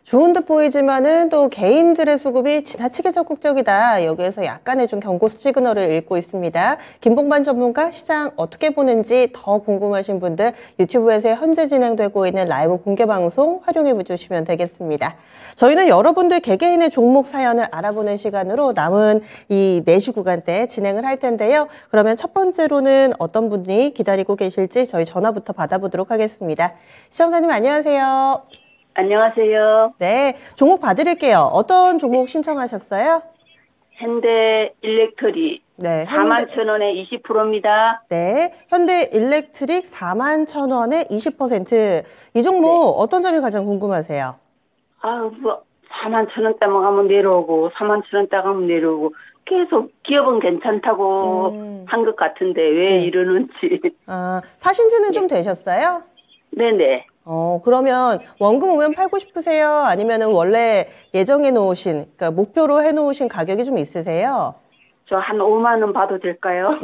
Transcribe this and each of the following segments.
좋은 듯 보이지만은 또 개인들의 수급이 지나치게 적극적이다. 여기에서 약간의 좀 경고 시그널을 읽고 있습니다. 김봉반 전문가 시장 어떻게 보는지 더 궁금하신 분들 유튜브에서 현재 진행되고 있는 라이브 공개 방송 활용해 주시면 되겠습니다. 저희는 여러분들 개개인의 종목 사연을 알아보는 시간으로 남은 이 4시 구간대 진행을 할 텐데요. 그러면 첫 번째로는 어떤 분이 기다리고 계실지 저희 전화부터 받아보도록 하겠습니다. 시청자님 안녕하세요. 안녕하세요. 네, 종목 봐드릴게요. 어떤 종목 신청하셨어요? 현대 일렉트릭 네, 41,000원에 20%입니다. 네, 현대 일렉트릭 41,000원에 20%. 이 종목 네. 어떤 점이 가장 궁금하세요? 뭐 41,000원대만 가면 내려오고 41,000원대 가면 내려오고 계속 기업은 괜찮다고 한 것 같은데 왜 네. 이러는지. 사신 지는 좀 되셨어요? 네네. 그러면 원금 오면 팔고 싶으세요? 아니면은 원래 예정해 놓으신, 그러니까 목표로 해 놓으신 가격이 좀 있으세요? 저 한 5만 원 봐도 될까요?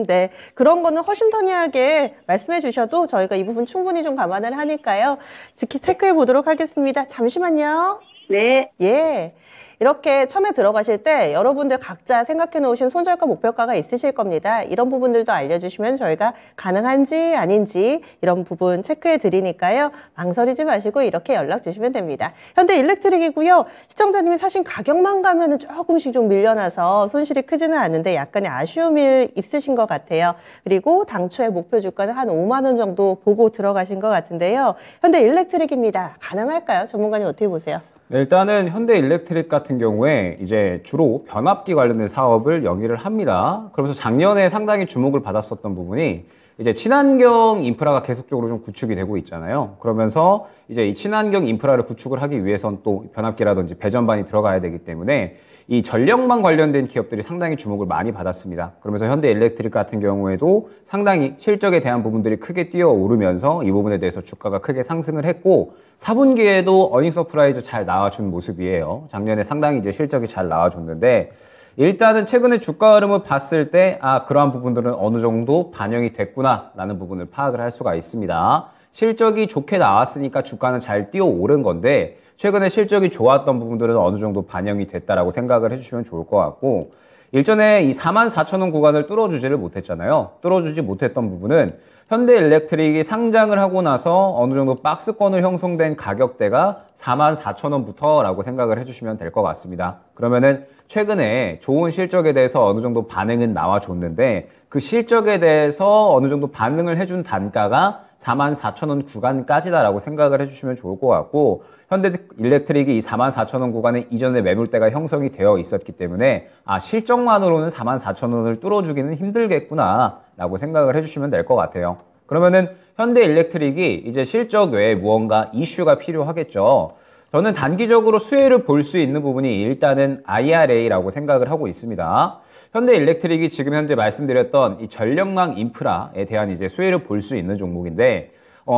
네. 그런 거는 허심탄회하게 말씀해 주셔도 저희가 이 부분 충분히 좀 감안을 하니까요. 지키 체크해 보도록 하겠습니다. 잠시만요. 네. 예. 이렇게 처음에 들어가실 때 여러분들 각자 생각해 놓으신 손절가 목표가가 있으실 겁니다. 이런 부분들도 알려주시면 저희가 가능한지 아닌지 이런 부분 체크해 드리니까요. 망설이지 마시고 이렇게 연락 주시면 됩니다. 현대 일렉트릭이고요. 시청자님이 사신 가격만 가면은 조금씩 좀 밀려나서 손실이 크지는 않은데 약간의 아쉬움이 있으신 것 같아요. 그리고 당초에 목표 주가는 한 5만 원 정도 보고 들어가신 것 같은데요. 현대 일렉트릭입니다. 가능할까요? 전문가님 어떻게 보세요? 네, 일단은 현대 일렉트릭 같은 경우에 이제 주로 변압기 관련된 사업을 영위를 합니다. 그러면서 작년에 상당히 주목을 받았었던 부분이 이제 친환경 인프라가 계속적으로 좀 구축이 되고 있잖아요. 그러면서 이제 이 친환경 인프라를 구축을 하기 위해선 또 변압기라든지 배전반이 들어가야 되기 때문에 이 전력망 관련된 기업들이 상당히 주목을 많이 받았습니다. 그러면서 현대 일렉트릭 같은 경우에도 상당히 실적에 대한 부분들이 크게 뛰어오르면서 이 부분에 대해서 주가가 크게 상승을 했고 4분기에도 어닝 서프라이즈 잘 나와준 모습이에요. 작년에 상당히 이제 실적이 잘 나와줬는데 일단은 최근에 주가 흐름을 봤을 때 그러한 부분들은 어느 정도 반영이 됐구나라는 부분을 파악을 할 수가 있습니다. 실적이 좋게 나왔으니까 주가는 잘 뛰어오른 건데 최근에 실적이 좋았던 부분들은 어느 정도 반영이 됐다라고 생각을 해주시면 좋을 것 같고 일전에 이 44,000원 구간을 뚫어주지를 못했잖아요. 뚫어주지 못했던 부분은 현대 일렉트릭이 상장을 하고 나서 어느 정도 박스권을 형성된 가격대가 44,000원부터라고 생각을 해주시면 될 것 같습니다. 그러면은 최근에 좋은 실적에 대해서 어느 정도 반응은 나와줬는데 그 실적에 대해서 어느 정도 반응을 해준 단가가 44,000원 구간까지다라고 생각을 해주시면 좋을 것 같고 현대 일렉트릭이 이 44,000원 구간에 이전에 매물대가 형성이 되어 있었기 때문에 실적만으로는 44,000원을 뚫어주기는 힘들겠구나 라고 생각을 해주시면 될 것 같아요. 그러면은 현대 일렉트릭이 이제 실적 외에 무언가 이슈가 필요하겠죠. 저는 단기적으로 수혜를 볼 수 있는 부분이 일단은 IRA라고 생각을 하고 있습니다. 현대 일렉트릭이 지금 현재 말씀드렸던 이 전력망 인프라에 대한 이제 수혜를 볼 수 있는 종목인데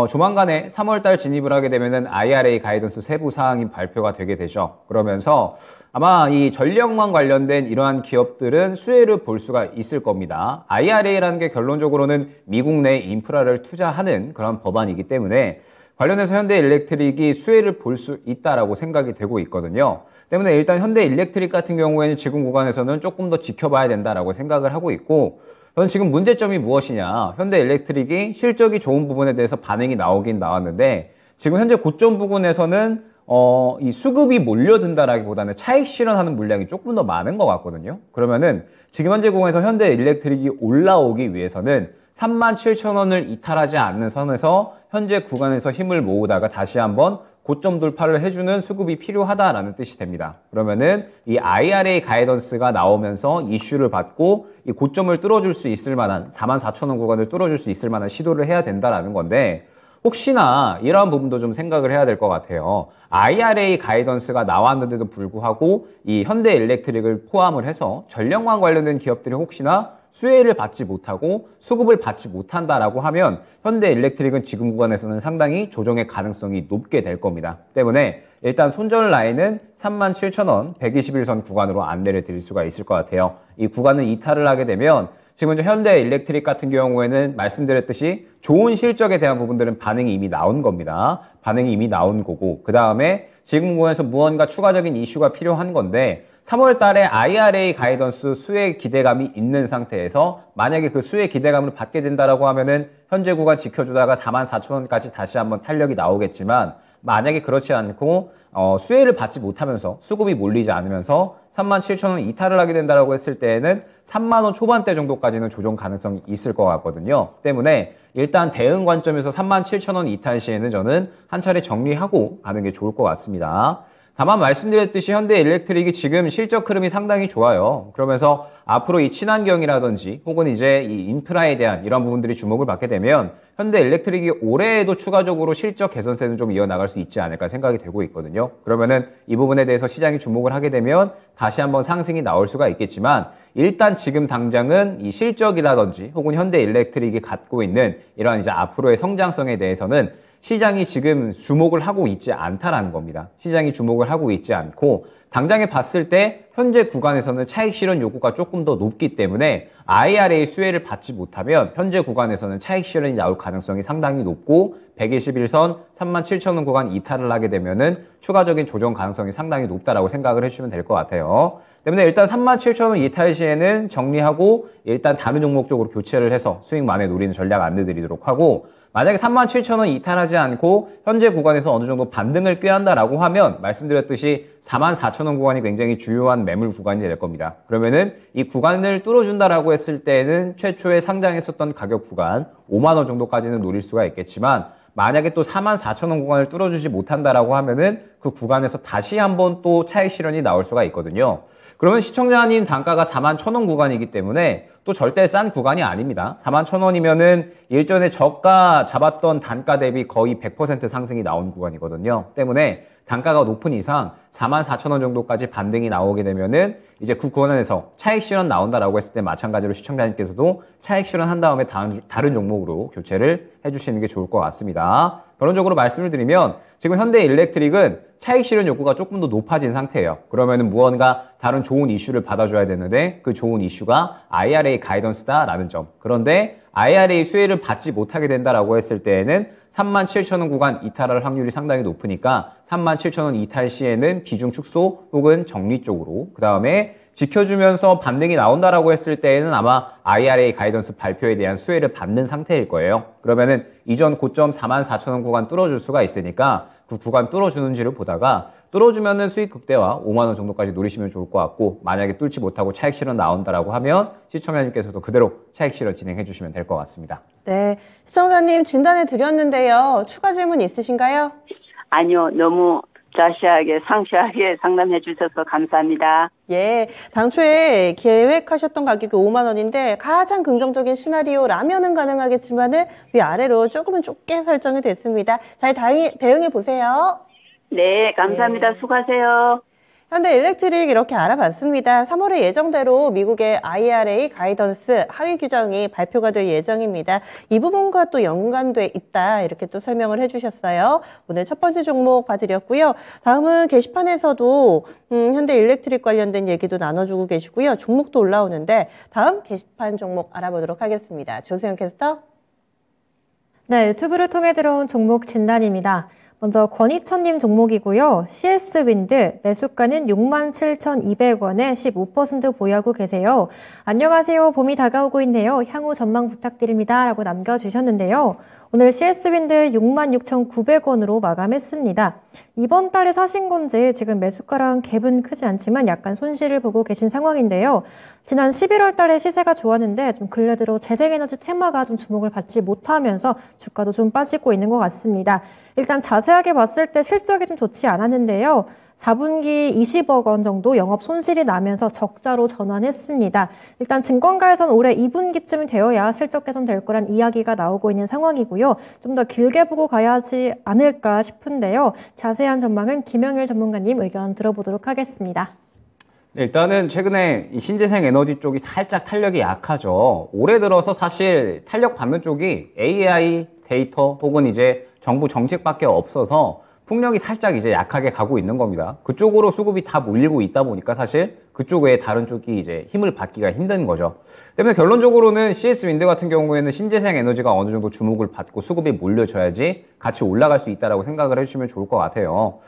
조만간에 3월달 진입을 하게 되면은 IRA 가이던스 세부 사항이 발표가 되게 되죠. 그러면서 아마 이 전력망 관련된 이러한 기업들은 수혜를 볼 수가 있을 겁니다. IRA라는 게 결론적으로는 미국 내 인프라를 투자하는 그런 법안이기 때문에 관련해서 현대 일렉트릭이 수혜를 볼 수 있다라고 생각이 되고 있거든요. 때문에 일단 현대 일렉트릭 같은 경우에는 지금 구간에서는 조금 더 지켜봐야 된다라고 생각을 하고 있고 저는 지금 문제점이 무엇이냐. 현대 일렉트릭이 실적이 좋은 부분에 대해서 반응이 나오긴 나왔는데 지금 현재 고점 부근에서는 이 수급이 몰려든다라기보다는 차익 실현하는 물량이 조금 더 많은 것 같거든요. 그러면은 지금 현재 구간에서 현대 일렉트릭이 올라오기 위해서는 37,000원을 이탈하지 않는 선에서 현재 구간에서 힘을 모으다가 다시 한번 고점 돌파를 해주는 수급이 필요하다라는 뜻이 됩니다. 그러면은 이 IRA 가이던스가 나오면서 이슈를 받고 이 고점을 뚫어줄 수 있을 만한 44,000원 구간을 뚫어줄 수 있을 만한 시도를 해야 된다라는 건데 혹시나 이러한 부분도 좀 생각을 해야 될 것 같아요. IRA 가이던스가 나왔는데도 불구하고 이 현대 일렉트릭을 포함을 해서 전력망 관련된 기업들이 혹시나 수혜를 받지 못하고 수급을 받지 못한다라고 하면 현대 일렉트릭은 지금 구간에서는 상당히 조정의 가능성이 높게 될 겁니다. 때문에 일단 손절 라인은 37,000원 121선 구간으로 안내를 드릴 수가 있을 것 같아요. 이 구간을 이탈을 하게 되면 지금 이제 현대 일렉트릭 같은 경우에는 말씀드렸듯이 좋은 실적에 대한 부분들은 반응이 이미 나온 겁니다. 반응이 이미 나온 거고, 그 다음에 지금 구간에서 무언가 추가적인 이슈가 필요한 건데 3월 달에 IRA 가이던스 수혜 기대감이 있는 상태에서 만약에 그 수혜 기대감을 받게 된다라고 하면은 현재 구간 지켜주다가 44,000원까지 다시 한번 탄력이 나오겠지만, 만약에 그렇지 않고 수혜를 받지 못하면서 수급이 몰리지 않으면서 37,000원 이탈을 하게 된다라고 했을 때에는 3만원 초반대 정도까지는 조정 가능성이 있을 것 같거든요. 때문에 일단 대응 관점에서 37,000원 이탈 시에는 저는 한 차례 정리하고 가는 게 좋을 것 같습니다. 다만 말씀드렸듯이 현대일렉트릭이 지금 실적 흐름이 상당히 좋아요. 그러면서 앞으로 이 친환경이라든지 혹은 이제 이 인프라에 대한 이런 부분들이 주목을 받게 되면 현대일렉트릭이 올해에도 추가적으로 실적 개선세는 좀 이어나갈 수 있지 않을까 생각이 되고 있거든요. 그러면은 이 부분에 대해서 시장이 주목을 하게 되면 다시 한번 상승이 나올 수가 있겠지만, 일단 지금 당장은 이 실적이라든지 혹은 현대일렉트릭이 갖고 있는 이런 이제 앞으로의 성장성에 대해서는 시장이 지금 주목을 하고 있지 않다라는 겁니다. 시장이 주목을 하고 있지 않고 당장에 봤을 때 현재 구간에서는 차익 실현 요구가 조금 더 높기 때문에 IRA 수혜를 받지 못하면 현재 구간에서는 차익 실현이 나올 가능성이 상당히 높고 121선 37,000원 구간 이탈을 하게 되면은 추가적인 조정 가능성이 상당히 높다라고 생각을 해주시면 될 것 같아요. 때문에 일단 37,000원 이탈 시에는 정리하고 일단 다른 종목 쪽으로 교체를 해서 수익 만회 노리는 전략 안내드리도록 하고, 만약에 37,000원 이탈하지 않고 현재 구간에서 어느 정도 반등을 꾀한다라고 하면 말씀드렸듯이 44,000원 구간이 굉장히 주요한 매물 구간이 될 겁니다. 그러면은 이 구간을 뚫어준다라고 했을 때는 최초에 상장했었던 가격 구간 5만원 정도까지는 노릴 수가 있겠지만, 만약에 또 44,000원 구간을 뚫어주지 못한다라고 하면은 그 구간에서 다시 한번 또 차익 실현이 나올 수가 있거든요. 그러면 시청자님 단가가 41,000원 구간이기 때문에 또 절대 싼 구간이 아닙니다. 41,000원이면은 일전에 저가 잡았던 단가 대비 거의 100% 상승이 나온 구간이거든요. 때문에 단가가 높은 이상 44,000원 정도까지 반등이 나오게 되면은 이제 그 구간에서 차익 실현 나온다라고 했을 때 마찬가지로 시청자님께서도 차익 실현한 다음에 다른 종목으로 교체를 해주시는 게 좋을 것 같습니다. 결론적으로 말씀을 드리면 지금 현대일렉트릭은 차익 실현 욕구가 조금 더 높아진 상태예요. 그러면은 무언가 다른 좋은 이슈를 받아줘야 되는데 그 좋은 이슈가 IRA 가이던스다라는 점. 그런데 IRA 수혜를 받지 못하게 된다라고 했을 때에는 37,000원 구간 이탈할 확률이 상당히 높으니까 37,000원 이탈 시에는 비중 축소 혹은 정리 쪽으로, 그 다음에 지켜주면서 반등이 나온다라고 했을 때에는 아마 IRA 가이던스 발표에 대한 수혜를 받는 상태일 거예요. 그러면은 이전 고점 44,000원 구간 뚫어줄 수가 있으니까 그 구간 뚫어주는지를 보다가 뚫어주면은 수익 극대화 5만원 정도까지 노리시면 좋을 것 같고, 만약에 뚫지 못하고 차익 실현 나온다라고 하면 시청자님께서도 그대로 차익 실현 진행해 주시면 될 것 같습니다. 네, 시청자님 진단해 드렸는데요. 추가 질문 있으신가요? 아니요, 너무 자세하게 상세하게 상담해 주셔서 감사합니다. 예, 당초에 계획하셨던 가격이 5만 원인데 가장 긍정적인 시나리오 라면은 가능하겠지만은 위아래로 조금은 좁게 설정이 됐습니다. 잘 대응해 보세요. 네, 감사합니다. 예. 수고하세요. 현대일렉트릭 이렇게 알아봤습니다. 3월에 예정대로 미국의 IRA 가이던스 하위 규정이 발표가 될 예정입니다. 이 부분과 또 연관돼 있다 이렇게 또 설명을 해주셨어요. 오늘 첫 번째 종목 봐드렸고요. 다음은 게시판에서도 현대일렉트릭 관련된 얘기도 나눠주고 계시고요. 종목도 올라오는데 다음 게시판 종목 알아보도록 하겠습니다. 조수영 캐스터. 네, 유튜브를 통해 들어온 종목 진단입니다. 먼저 권희천님 종목이고요. CS윈드 매수가는 67,200원에 15% 보유하고 계세요. 안녕하세요. 봄이 다가오고 있네요. 향후 전망 부탁드립니다. 라고 남겨주셨는데요. 오늘 CS윈드 66,900원으로 마감했습니다. 이번 달에 사신 건지 지금 매수가랑 갭은 크지 않지만 약간 손실을 보고 계신 상황인데요. 지난 11월 달에 시세가 좋았는데 좀 근래 들어 재생에너지 테마가 좀 주목을 받지 못하면서 주가도 좀 빠지고 있는 것 같습니다. 일단 자세하게 봤을 때 실적이 좀 좋지 않았는데요. 4분기 20억 원 정도 영업 손실이 나면서 적자로 전환했습니다. 일단 증권가에서는 올해 2분기쯤 되어야 실적 개선될 거란 이야기가 나오고 있는 상황이고요. 좀 더 길게 보고 가야 하지 않을까 싶은데요. 자세한 전망은 김영일 전문가님 의견 들어보도록 하겠습니다. 일단은 최근에 이 신재생 에너지 쪽이 살짝 탄력이 약하죠. 올해 들어서 사실 탄력 받는 쪽이 AI, 데이터 혹은 이제 정부 정책밖에 없어서 풍력이 살짝 이제 약하게 가고 있는 겁니다. 그쪽으로 수급이 다 몰리고 있다 보니까 사실 그쪽 외에 다른 쪽이 이제 힘을 받기가 힘든 거죠. 때문에 결론적으로는 CS 윈드 같은 경우에는 신재생 에너지가 어느 정도 주목을 받고 수급이 몰려줘야지 같이 올라갈 수 있다라고 생각을 해주시면 좋을 것 같아요.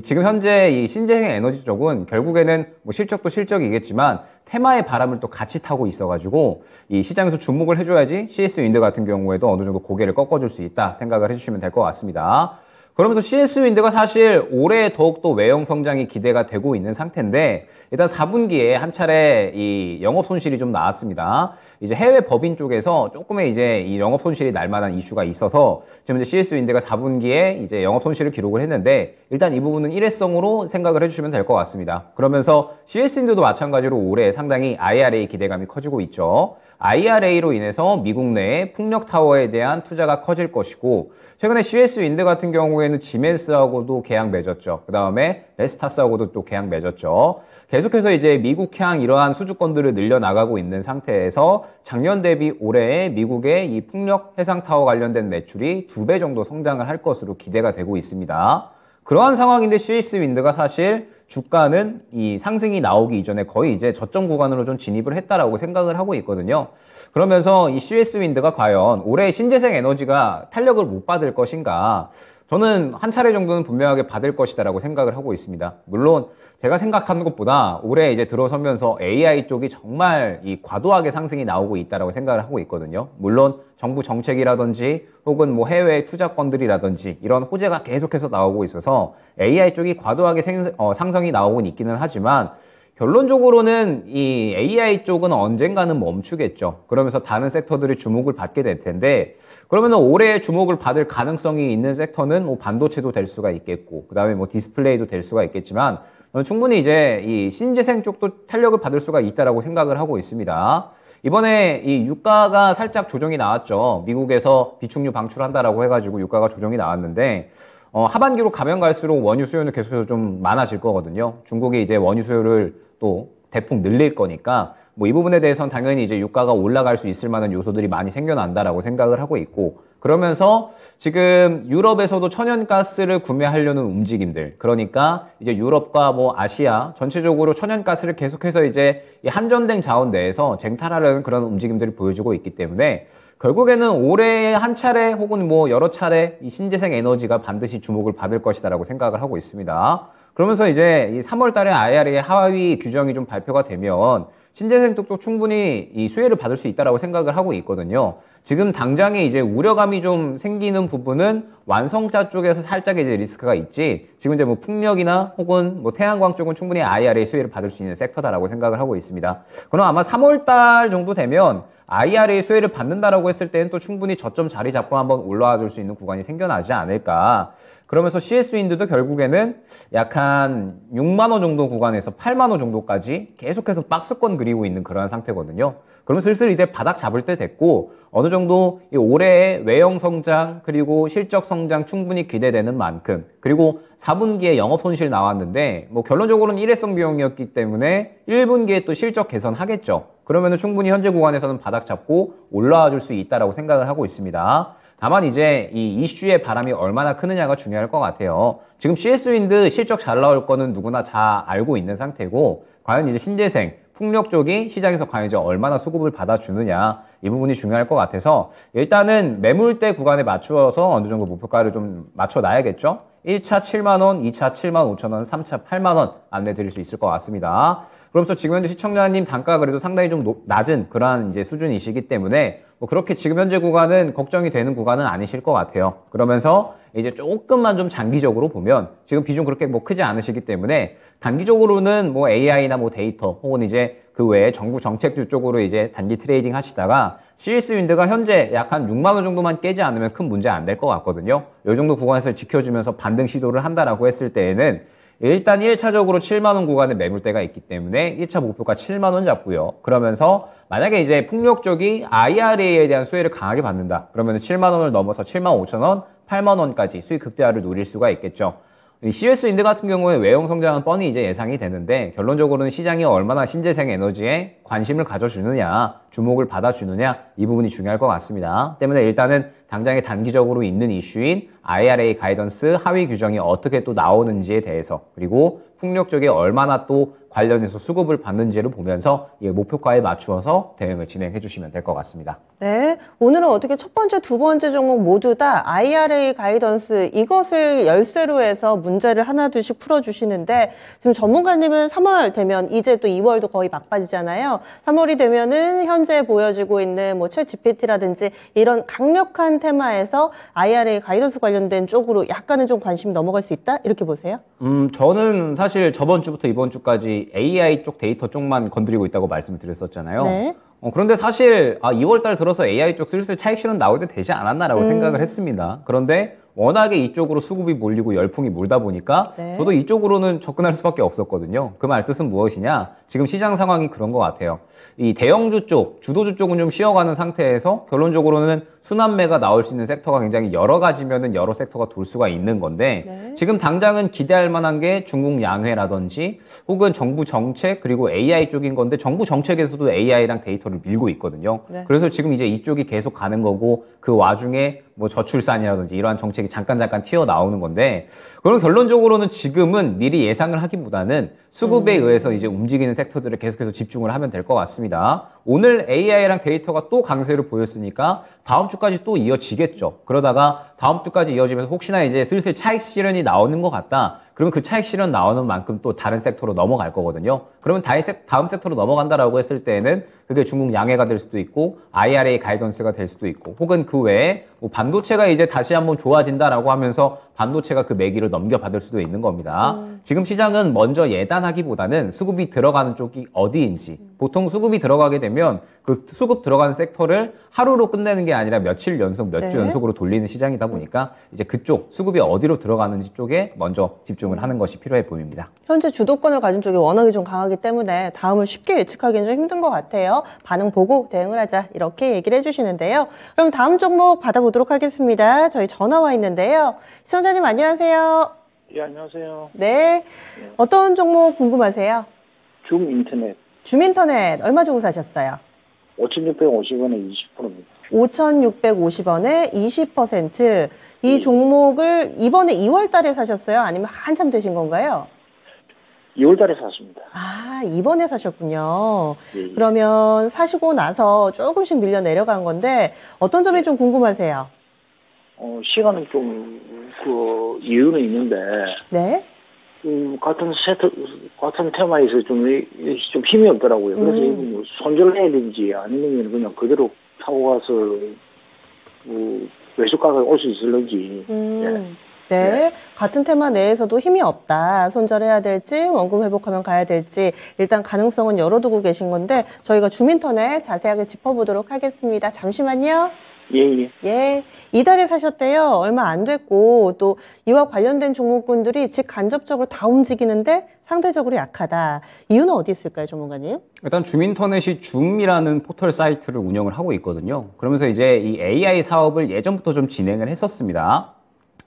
지금 현재 이 신재생 에너지 쪽은 결국에는 뭐 실적도 실적이겠지만 테마의 바람을 또 같이 타고 있어가지고 이 시장에서 주목을 해줘야지 CS 윈드 같은 경우에도 어느 정도 고개를 꺾어줄 수 있다 생각을 해주시면 될 것 같습니다. 그러면서 CS 윈드가 사실 올해 더욱더 외형 성장이 기대가 되고 있는 상태인데 일단 4분기에 한 차례 이 영업 손실이 좀 나왔습니다. 이제 해외 법인 쪽에서 조금의 이제 이 영업 손실이 날 만한 이슈가 있어서 지금 이제 CS 윈드가 4분기에 이제 영업 손실을 기록을 했는데 일단 이 부분은 일회성으로 생각을 해주시면 될 것 같습니다. 그러면서 CS 윈드도 마찬가지로 올해 상당히 IRA 기대감이 커지고 있죠. IRA로 인해서 미국 내에 풍력 타워에 대한 투자가 커질 것이고 최근에 CS 윈드 같은 경우에는 지멘스하고도 계약 맺었죠. 그 다음에 베스타스하고도 또 계약 맺었죠. 계속해서 이제 미국향 이러한 수주권들을 늘려나가고 있는 상태에서 작년 대비 올해 미국의 이 풍력 해상 타워 관련된 매출이 2배 정도 성장을 할 것으로 기대가 되고 있습니다. 그러한 상황인데 CS 윈드가 사실 주가는 이 상승이 나오기 이전에 거의 이제 저점 구간으로 좀 진입을 했다라고 생각을 하고 있거든요. 그러면서 이 CS 윈드가 과연 올해 신재생 에너지가 탄력을 못 받을 것인가? 저는 한 차례 정도는 분명하게 받을 것이다라고 생각을 하고 있습니다. 물론 제가 생각하는 것보다 올해 이제 들어서면서 AI 쪽이 정말 이 과도하게 상승이 나오고 있다라고 생각을 하고 있거든요. 물론 정부 정책이라든지 혹은 뭐 해외 투자권들이라든지 이런 호재가 계속해서 나오고 있어서 AI 쪽이 과도하게 상승이 나오고 있기는 하지만 결론적으로는 이 AI 쪽은 언젠가는 멈추겠죠. 그러면서 다른 섹터들이 주목을 받게 될 텐데 그러면 올해 주목을 받을 가능성이 있는 섹터는 뭐 반도체도 될 수가 있겠고 그 다음에 뭐 디스플레이도 될 수가 있겠지만 충분히 이제 이 신재생 쪽도 탄력을 받을 수가 있다라고 생각을 하고 있습니다. 이번에 이 유가가 살짝 조정이 나왔죠. 미국에서 비축류 방출한다라고 해가지고 유가가 조정이 나왔는데 하반기로 가면 갈수록 원유 수요는 계속해서 좀 많아질 거거든요. 중국이 이제 원유 수요를 또 대폭 늘릴 거니까 뭐 이 부분에 대해서는 당연히 이제 유가가 올라갈 수 있을 만한 요소들이 많이 생겨난다라고 생각을 하고 있고 그러면서 지금 유럽에서도 천연가스를 구매하려는 움직임들 그러니까 이제 유럽과 뭐 아시아 전체적으로 천연가스를 계속해서 이제 이 한전된 자원 내에서 쟁탈하려는 그런 움직임들이 보여지고 있기 때문에 결국에는 올해 한 차례 혹은 뭐 여러 차례 이 신재생 에너지가 반드시 주목을 받을 것이다라고 생각을 하고 있습니다. 그러면서 이제 이 3월 달에 IRA 하위 규정이 좀 발표가 되면 신재생 쪽도 충분히 이 수혜를 받을 수 있다라고 생각을 하고 있거든요. 지금 당장에 이제 우려감이 좀 생기는 부분은 완성차 쪽에서 살짝 이제 리스크가 있지. 지금 이제 뭐 풍력이나 혹은 뭐 태양광 쪽은 충분히 IRA 수혜를 받을 수 있는 섹터다라고 생각을 하고 있습니다. 그럼 아마 3월 달 정도 되면 IRA 수혜를 받는다라고 했을 때는 또 충분히 저점 자리 잡고 한번 올라와 줄 수 있는 구간이 생겨나지 않을까. 그러면서 CS 윈드도 결국에는 약 한 6만 원 정도 구간에서 8만 원 정도까지 계속해서 박스권 그리고 있는 그러한 상태거든요. 그러면 슬슬 이제 바닥 잡을 때 됐고 어느 정도 이 올해의 외형 성장 그리고 실적 성장 충분히 기대되는 만큼 그리고 4분기에 영업 손실 나왔는데 뭐 결론적으로는 일회성 비용이었기 때문에 1분기에 또 실적 개선하겠죠. 그러면은 충분히 현재 구간에서는 바닥 잡고 올라와 줄 수 있다라고 생각을 하고 있습니다. 다만 이제 이 이슈의 바람이 얼마나 크느냐가 중요할 것 같아요. 지금 CS 윈드 실적 잘 나올 거는 누구나 잘 알고 있는 상태고 과연 이제 신재생, 풍력 쪽이 시장에서 과연 이제 얼마나 수급을 받아주느냐 이 부분이 중요할 것 같아서 일단은 매물대 구간에 맞추어서 어느 정도 목표가를 좀 맞춰놔야겠죠. 1차 7만원, 2차 7만 5천원, 3차 8만원 안내 드릴 수 있을 것 같습니다. 그러면서 지금 현재 시청자님 단가가 그래도 상당히 좀 낮은 그러한 이제 수준이시기 때문에 뭐 그렇게 지금 현재 구간은 걱정이 되는 구간은 아니실 것 같아요. 그러면서 이제 조금만 좀 장기적으로 보면 지금 비중 그렇게 뭐 크지 않으시기 때문에 단기적으로는 뭐 AI나 뭐 데이터 혹은 이제 그 외에 정부 정책주 쪽으로 이제 단기 트레이딩 하시다가 CS 윈드가 현재 약 한 6만 원 정도만 깨지 않으면 큰 문제 안 될 것 같거든요. 이 정도 구간에서 지켜주면서 반등 시도를 한다라고 했을 때에는 일단 1차적으로 7만 원 구간의 매물대가 있기 때문에 1차 목표가 7만 원 잡고요. 그러면서 만약에 이제 풍력 쪽이 IRA에 대한 수혜를 강하게 받는다. 그러면 7만 원을 넘어서 7만 5천 원, 8만 원까지 수익 극대화를 노릴 수가 있겠죠. CS 윈드 같은 경우에 외형 성장은 뻔히 이제 예상이 되는데 결론적으로는 시장이 얼마나 신재생 에너지에 관심을 가져주느냐, 주목을 받아주느냐 이 부분이 중요할 것 같습니다. 때문에 일단은 당장에 단기적으로 있는 이슈인 IRA 가이던스 하위 규정이 어떻게 또 나오는지에 대해서 그리고 풍력 쪽에 얼마나 또 관련해서 수급을 받는지를 보면서 이 목표가에 맞추어서 대응을 진행해 주시면 될 것 같습니다. 네, 오늘은 어떻게 첫 번째, 두 번째 종목 모두 다 IRA 가이던스 이것을 열쇠로 해서 문제를 하나둘씩 풀어주시는데 지금 전문가님은 3월 되면 이제 또 2월도 거의 막바지잖아요. 3월이 되면은 현재 보여지고 있는 뭐 챗 GPT라든지 이런 강력한 테마에서 IRA 가이던스 관련된 쪽으로 약간은 좀 관심이 넘어갈 수 있다? 이렇게 보세요? 저는 사실 저번 주부터 이번 주까지 AI 쪽 데이터 쪽만 건드리고 있다고 말씀을 드렸었잖아요. 네. 그런데 사실 2월달 들어서 AI 쪽 슬슬 차익 실현 나올 때 되지 않았나라고 생각을 했습니다. 그런데 워낙에 이쪽으로 수급이 몰리고 열풍이 몰다 보니까 네. 저도 이쪽으로는 접근할 수밖에 없었거든요. 그 말 뜻은 무엇이냐? 지금 시장 상황이 그런 것 같아요. 이 대형주 쪽, 주도주 쪽은 좀 쉬어가는 상태에서 결론적으로는 순환매가 나올 수 있는 섹터가 굉장히 여러 가지면은 여러 섹터가 돌 수가 있는 건데 네. 지금 당장은 기대할 만한 게 중국 양회라든지 혹은 정부 정책 그리고 AI 쪽인 건데 정부 정책에서도 AI랑 데이터를 밀고 있거든요. 네. 그래서 지금 이제 이쪽이 계속 가는 거고 그 와중에 뭐 저출산이라든지 이러한 정책이 잠깐 튀어나오는 건데 그럼 결론적으로는 지금은 미리 예상을 하기보다는 수급에 의해서 이제 움직이는 섹터들을 계속해서 집중을 하면 될 것 같습니다. 오늘 AI랑 데이터가 또 강세를 보였으니까 다음 주까지 또 이어지겠죠. 그러다가 다음 주까지 이어지면서 혹시나 이제 슬슬 차익 실현이 나오는 것 같다. 그러면 그 차익 실현 나오는 만큼 또 다른 섹터로 넘어갈 거거든요. 그러면 다음 섹터로 넘어간다라고 했을 때는 그게 중국 양해가 될 수도 있고 IRA 가이던스가 될 수도 있고 혹은 그 외에 뭐 반도체가 이제 다시 한번 좋아진다라고 하면서 반도체가 그 매기를 넘겨받을 수도 있는 겁니다. 지금 시장은 먼저 예단하기보다는 수급이 들어가는 쪽이 어디인지 보통 수급이 들어가게 되면 그 수급 들어가는 섹터를 하루로 끝내는 게 아니라 며칠 연속, 몇 주 네. 연속으로 돌리는 시장이다 보니까 이제 그쪽 수급이 어디로 들어가는지 쪽에 먼저 집중을 하는 것이 필요해 보입니다. 현재 주도권을 가진 쪽이 워낙에 좀 강하기 때문에 다음을 쉽게 예측하기는 좀 힘든 것 같아요. 반응 보고 대응을 하자 이렇게 얘기를 해주시는데요. 그럼 다음 종목 받아보도록 하겠습니다. 저희 전화 와 있는데요. 시청자님 안녕하세요. 예, 안녕하세요. 네. 어떤 종목 궁금하세요? 줌 인터넷 줌인터넷 얼마 주고 사셨어요? 5,650원에 20%입니다. 5,650원에 20%. 이 종목을 이번에 2월 달에 사셨어요? 아니면 한참 되신 건가요? 2월 달에 샀습니다. 아, 이번에 사셨군요. 예. 그러면 사시고 나서 조금씩 밀려 내려간 건데 어떤 점이 좀 궁금하세요? 시간은 좀, 이유는 있는데, 네? 같은 테마에서 좀 힘이 없더라고요. 그래서 이거 뭐 손절을 해야 되는지 아니면 그냥 그대로 타고 가서, 외수가가 올 수 있을런지. 네. 같은 테마 내에서도 힘이 없다. 손절해야 될지, 원금 회복하면 가야 될지, 일단 가능성은 열어두고 계신 건데, 저희가 줌인터넷 자세하게 짚어보도록 하겠습니다. 잠시만요. 예. 예. 이달에 사셨대요. 얼마 안 됐고, 또 이와 관련된 종목군들이 직간접적으로 다 움직이는데 상대적으로 약하다. 이유는 어디 있을까요, 전문가님? 일단 줌인터넷이 줌이라는 포털 사이트를 운영을 하고 있거든요. 그러면서 이제 이 AI 사업을 예전부터 좀 진행을 했었습니다.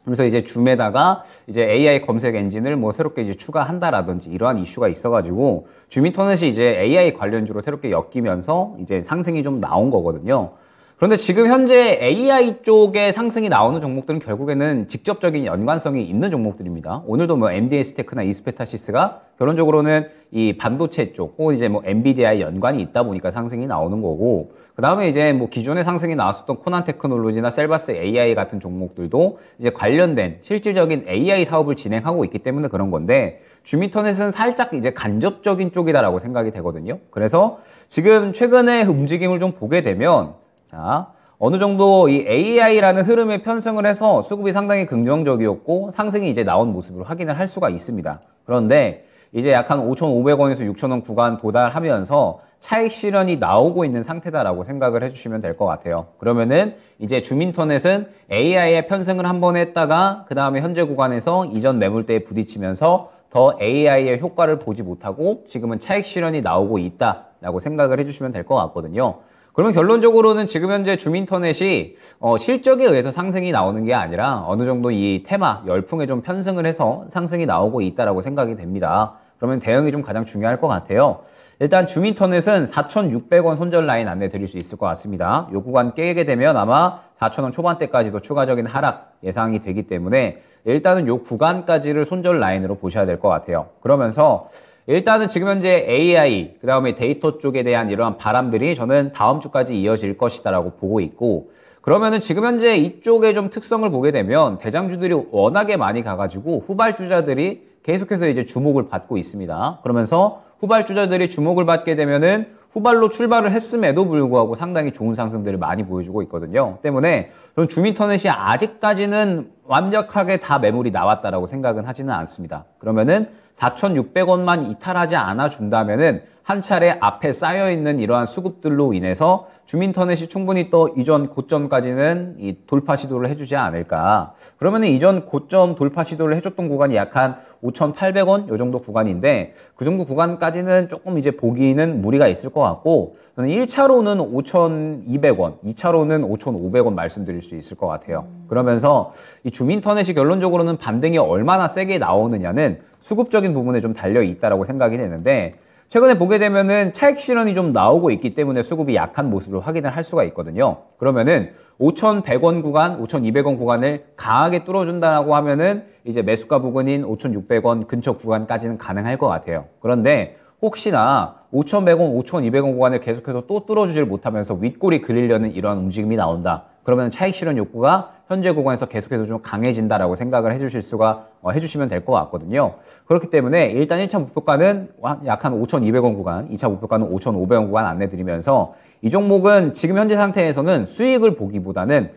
그래서 이제 줌에다가 이제 AI 검색 엔진을 뭐 새롭게 이제 추가한다라든지 이러한 이슈가 있어가지고 줌인터넷이 이제 AI 관련주로 새롭게 엮이면서 이제 상승이 좀 나온 거거든요. 그런데 지금 현재 AI 쪽에 상승이 나오는 종목들은 결국에는 직접적인 연관성이 있는 종목들입니다. 오늘도 뭐 MDS테크나 이스페타시스가 결론적으로는 이 반도체 쪽 혹은 이제 뭐 엔비디아의 연관이 있다 보니까 상승이 나오는 거고, 그 다음에 이제 뭐 기존에 상승이 나왔었던 코난 테크놀로지나 셀바스 AI 같은 종목들도 이제 관련된 실질적인 AI 사업을 진행하고 있기 때문에 그런 건데, 줌인터넷은 살짝 이제 간접적인 쪽이다라고 생각이 되거든요. 그래서 지금 최근에 움직임을 좀 보게 되면 자, 어느 정도 이 AI라는 흐름에 편승을 해서 수급이 상당히 긍정적이었고 상승이 이제 나온 모습을 확인을 할 수가 있습니다. 그런데 이제 약 한 5,500원에서 6,000원 구간 도달하면서 차익 실현이 나오고 있는 상태다라고 생각을 해주시면 될 것 같아요. 그러면은 이제 줌인터넷은 AI에 편승을 한번 했다가 그 다음에 현재 구간에서 이전 매물대에 부딪히면서 더 AI의 효과를 보지 못하고 지금은 차익 실현이 나오고 있다라고 생각을 해주시면 될 것 같거든요. 그러면 결론적으로는 지금 현재 줌인터넷이 실적에 의해서 상승이 나오는 게 아니라 어느 정도 이 테마, 열풍에 좀 편승을 해서 상승이 나오고 있다라고 생각이 됩니다. 그러면 대응이 좀 가장 중요할 것 같아요. 일단 주민터넷은 4,600원 손절 라인 안내 드릴 수 있을 것 같습니다. 요 구간 깨게 되면 아마 4,000원 초반대까지도 추가적인 하락 예상이 되기 때문에 일단은 요 구간까지를 손절 라인으로 보셔야 될 것 같아요. 그러면서 일단은 지금 현재 AI, 그 다음에 데이터 쪽에 대한 이러한 바람들이 저는 다음 주까지 이어질 것이다라고 보고 있고, 그러면은 지금 현재 이쪽에 좀 특성을 보게 되면 대장주들이 워낙에 많이 가가지고 후발주자들이 계속해서 이제 주목을 받고 있습니다. 그러면서 후발주자들이 주목을 받게 되면은 후발로 출발을 했음에도 불구하고 상당히 좋은 상승들을 많이 보여주고 있거든요. 때문에 저는 주민터넷이 아직까지는 완벽하게 다 매물이 나왔다라고 생각은 하지는 않습니다. 그러면은 4,600원만 이탈하지 않아 준다면은 한 차례 앞에 쌓여있는 이러한 수급들로 인해서 주민터넷이 충분히 또 이전 고점까지는 이 돌파 시도를 해주지 않을까. 그러면은 이전 고점 돌파 시도를 해줬던 구간이 약 한 5,800원 요 정도 구간인데 그 정도 구간까지는 조금 이제 보기는 무리가 있을 것 같고, 저는 1차로는 5,200원, 2차로는 5,500원 말씀드릴 수 있을 것 같아요. 그러면서 이 주민터넷이 결론적으로는 반등이 얼마나 세게 나오느냐는 수급적인 부분에 좀 달려 있다라고 생각이 되는데, 최근에 보게 되면은 차익 실현이 좀 나오고 있기 때문에 수급이 약한 모습을 확인을 할 수가 있거든요. 그러면은 5,100원 구간, 5,200원 구간을 강하게 뚫어준다라고 하면은 이제 매수가 부근인 5,600원 근처 구간까지는 가능할 것 같아요. 그런데 혹시나 5,100원, 5,200원 구간을 계속해서 또 뚫어주질 못하면서 윗골이 그리려는 이러한 움직임이 나온다. 그러면 차익 실현 욕구가 현재 구간에서 계속해서 좀 강해진다라고 생각을 해주시면 될 것 같거든요. 그렇기 때문에 일단 1차 목표가는 약 한 5,200원 구간, 2차 목표가는 5,500원 구간 안내드리면서 이 종목은 지금 현재 상태에서는 수익을 보기보다는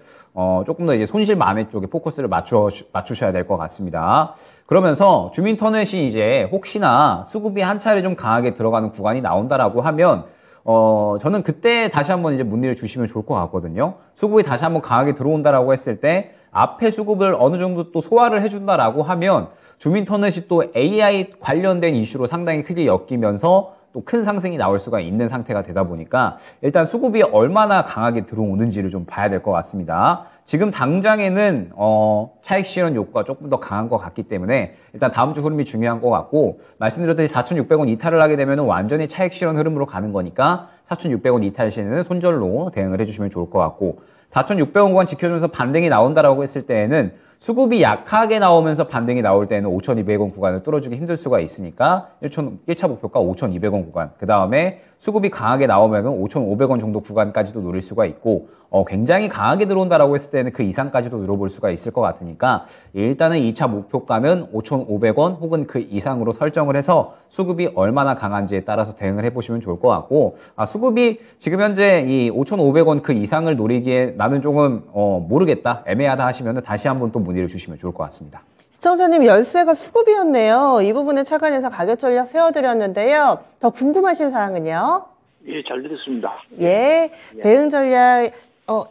조금 더 이제 손실 만회 쪽에 포커스를 맞추셔야 될 것 같습니다. 그러면서 주민터넷이 이제 혹시나 수급이 한 차례 좀 강하게 들어가는 구간이 나온다라고 하면 저는 그때 다시 한번 이제 문의를 주시면 좋을 것 같거든요. 수급이 다시 한번 강하게 들어온다라고 했을 때 앞에 수급을 어느 정도 또 소화를 해준다라고 하면 주민터넷이 또 AI 관련된 이슈로 상당히 크게 엮이면서 또 큰 상승이 나올 수가 있는 상태가 되다 보니까 일단 수급이 얼마나 강하게 들어오는지를 좀 봐야 될 것 같습니다. 지금 당장에는 차익 실현 욕구가 조금 더 강한 것 같기 때문에 일단 다음 주 흐름이 중요한 것 같고, 말씀드렸듯이 4,600원 이탈을 하게 되면 완전히 차익 실현 흐름으로 가는 거니까 4,600원 이탈 시에는 손절로 대응을 해주시면 좋을 것 같고, 4,600원 구간 지켜주면서 반등이 나온다라고 했을 때에는 수급이 약하게 나오면서 반등이 나올 때는 5,200원 구간을 뚫어주기 힘들 수가 있으니까 1차 목표가 5,200원 구간, 그 다음에 수급이 강하게 나오면 5,500원 정도 구간까지도 노릴 수가 있고, 굉장히 강하게 들어온다라고 했을 때는 그 이상까지도 노려볼 수가 있을 것 같으니까 일단은 2차 목표가는 5,500원 혹은 그 이상으로 설정을 해서 수급이 얼마나 강한지에 따라서 대응을 해보시면 좋을 것 같고, 수급이 지금 현재 이 5,500원 그 이상을 노리기에 나는 조금 모르겠다, 애매하다 하시면 다시 한번 또 문의를 주시면 좋을 것 같습니다. 시청자님, 열쇠가 수급이었네요. 이 부분에 착안해서 가격 전략 세워드렸는데요. 더 궁금하신 사항은요? 예, 잘 들었습니다. 예, 대응 전략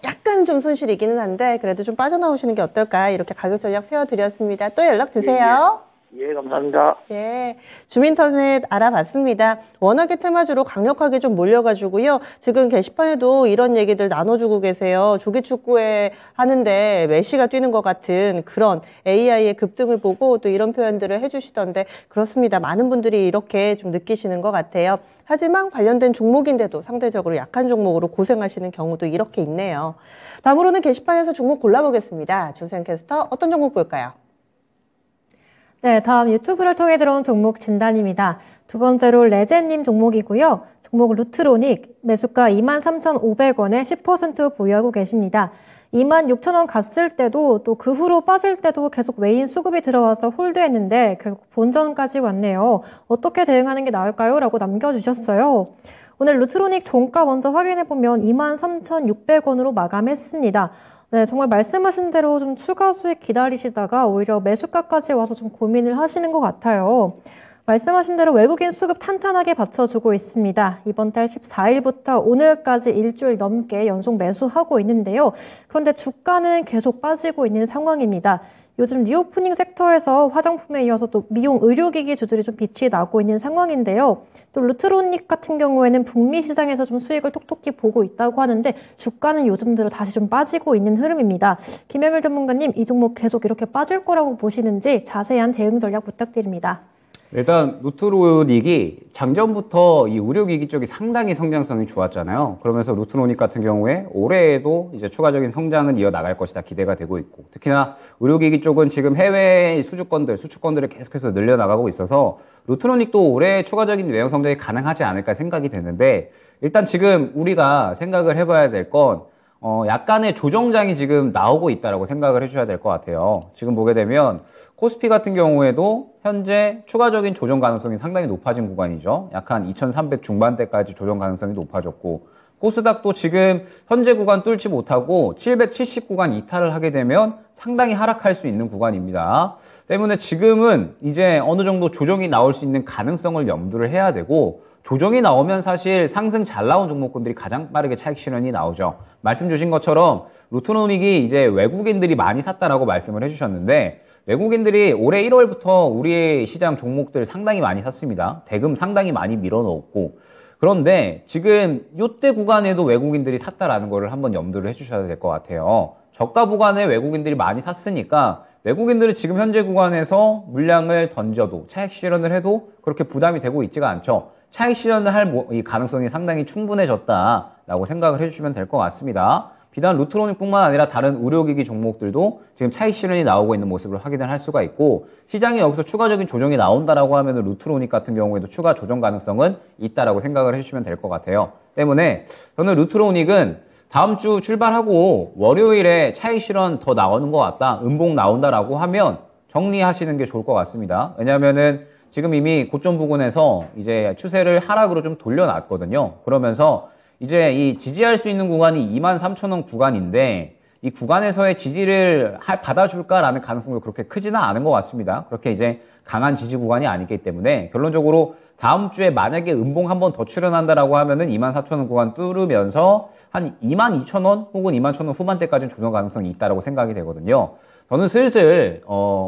약간 좀 손실이기는 한데 그래도 좀 빠져나오시는 게 어떨까, 이렇게 가격 전략 세워드렸습니다. 또 연락 주세요. 예, 감사합니다. 예, 주민터넷 알아봤습니다. 워낙에 테마주로 강력하게 좀 몰려가지고요. 지금 게시판에도 이런 얘기들 나눠주고 계세요. 조기축구에 하는데 메시가 뛰는 것 같은 그런 AI의 급등을 보고 또 이런 표현들을 해주시던데, 그렇습니다. 많은 분들이 이렇게 좀 느끼시는 것 같아요. 하지만 관련된 종목인데도 상대적으로 약한 종목으로 고생하시는 경우도 이렇게 있네요. 다음으로는 게시판에서 종목 골라보겠습니다. 조세현 캐스터, 어떤 종목 볼까요? 네, 다음 유튜브를 통해 들어온 종목 진단입니다. 두 번째로 레제님 종목이고요. 종목 루트로닉, 매수가 23,500원에 10% 보유하고 계십니다. 26,000원 갔을 때도 또 그 후로 빠질 때도 계속 외인 수급이 들어와서 홀드했는데 결국 본전까지 왔네요. 어떻게 대응하는 게 나을까요? 라고 남겨주셨어요. 오늘 루트로닉 종가 먼저 확인해보면 23,600원으로 마감했습니다. 네, 정말 말씀하신 대로 좀 추가 수익 기다리시다가 오히려 매수가까지 와서 좀 고민을 하시는 것 같아요. 말씀하신 대로 외국인 수급 탄탄하게 받쳐주고 있습니다. 이번 달 14일부터 오늘까지 일주일 넘게 연속 매수하고 있는데요. 그런데 주가는 계속 빠지고 있는 상황입니다. 요즘 리오프닝 섹터에서 화장품에 이어서 또 미용 의료기기 주들이 좀 빛이 나고 있는 상황인데요. 또 루트로닉 같은 경우에는 북미 시장에서 좀 수익을 톡톡히 보고 있다고 하는데 주가는 요즘 들어 다시 좀 빠지고 있는 흐름입니다. 김영일 전문가님, 이 종목 계속 이렇게 빠질 거라고 보시는지 자세한 대응 전략 부탁드립니다. 일단 루트로닉이 작년부터 이 의료기기 쪽이 상당히 성장성이 좋았잖아요. 그러면서 루트로닉 같은 경우에 올해에도 이제 추가적인 성장은 이어나갈 것이다 기대가 되고 있고, 특히나 의료기기 쪽은 지금 해외 수주권들을 계속해서 늘려나가고 있어서 루트로닉도 올해 추가적인 외형 성장이 가능하지 않을까 생각이 되는데, 일단 지금 우리가 생각을 해봐야 될 건 약간의 조정장이 지금 나오고 있다라고 생각을 해줘야 될 것 같아요. 지금 보게 되면 코스피 같은 경우에도 현재 추가적인 조정 가능성이 상당히 높아진 구간이죠. 약간 2300 중반대까지 조정 가능성이 높아졌고, 코스닥도 지금 현재 구간 뚫지 못하고 770 구간 이탈을 하게 되면 상당히 하락할 수 있는 구간입니다. 때문에 지금은 이제 어느 정도 조정이 나올 수 있는 가능성을 염두를 해야 되고, 조정이 나오면 사실 상승 잘 나온 종목군들이 가장 빠르게 차익 실현이 나오죠. 말씀 주신 것처럼 루트로닉이 이제 외국인들이 많이 샀다라고 말씀을 해주셨는데, 외국인들이 올해 1월부터 우리 시장 종목들 상당히 많이 샀습니다. 대금 상당히 많이 밀어넣었고, 그런데 지금 이때 구간에도 외국인들이 샀다라는 거를 한번 염두를 해주셔야 될 것 같아요. 저가 구간에 외국인들이 많이 샀으니까 외국인들은 지금 현재 구간에서 물량을 던져도 차익 실현을 해도 그렇게 부담이 되고 있지가 않죠. 차익 실현을 할 이 가능성이 상당히 충분해졌다라고 생각을 해주시면 될 것 같습니다. 비단 루트로닉뿐만 아니라 다른 의료기기 종목들도 지금 차익 실현이 나오고 있는 모습을 확인을 할 수가 있고, 시장이 여기서 추가적인 조정이 나온다라고 하면 루트로닉 같은 경우에도 추가 조정 가능성은 있다라고 생각을 해주시면 될 것 같아요. 때문에 저는 루트로닉은 다음 주 출발하고 월요일에 차익 실현 더 나오는 것 같다, 음봉 나온다라고 하면 정리하시는 게 좋을 것 같습니다. 왜냐하면은 지금 이미 고점 부근에서 이제 추세를 하락으로 좀 돌려놨거든요. 그러면서 이제 이 지지할 수 있는 구간이 23,000원 구간인데, 이 구간에서의 지지를 받아줄까라는 가능성도 그렇게 크지는 않은 것 같습니다. 그렇게 이제 강한 지지 구간이 아니기 때문에 결론적으로 다음 주에 만약에 음봉 한 번 더 출현한다라고 하면은 24,000원 구간 뚫으면서 한 22,000원 혹은 21,000원 후반대까지는 조정 가능성이 있다라고 생각이 되거든요. 저는 슬슬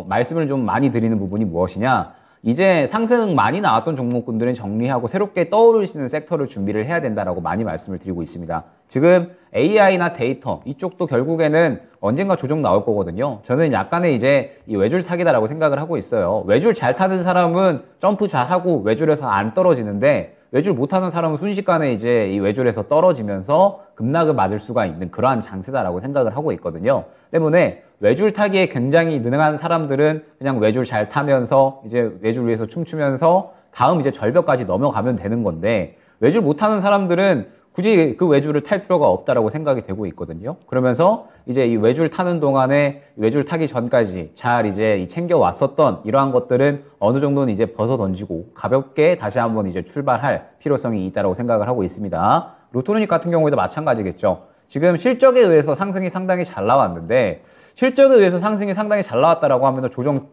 말씀을 좀 많이 드리는 부분이 무엇이냐, 이제 상승 많이 나왔던 종목군들은 정리하고 새롭게 떠오를 수 있는 섹터를 준비를 해야 된다라고 많이 말씀을 드리고 있습니다. 지금 AI나 데이터 이쪽도 결국에는 언젠가 조정 나올 거거든요. 저는 약간의 이제 이 외줄 타기다라고 생각을 하고 있어요. 외줄 잘 타는 사람은 점프 잘하고 외줄에서 안 떨어지는데, 외줄 못하는 사람은 순식간에 이제 이 외줄에서 떨어지면서 급락을 맞을 수가 있는 그러한 장세다라고 생각을 하고 있거든요. 때문에 외줄 타기에 굉장히 능한 사람들은 그냥 외줄 잘 타면서 이제 외줄 위에서 춤추면서 다음 이제 절벽까지 넘어가면 되는 건데, 외줄 못하는 사람들은 굳이 그 외줄을 탈 필요가 없다라고 생각이 되고 있거든요. 그러면서 이제 이 외줄 타는 동안에 외줄 타기 전까지 잘 이제 챙겨 왔었던 이러한 것들은 어느 정도는 이제 벗어 던지고 가볍게 다시 한번 이제 출발할 필요성이 있다라고 생각을 하고 있습니다. 루트로닉 같은 경우에도 마찬가지겠죠. 지금 실적에 의해서 상승이 상당히 잘 나왔는데, 실적에 의해서 상승이 상당히 잘 나왔다라고 하면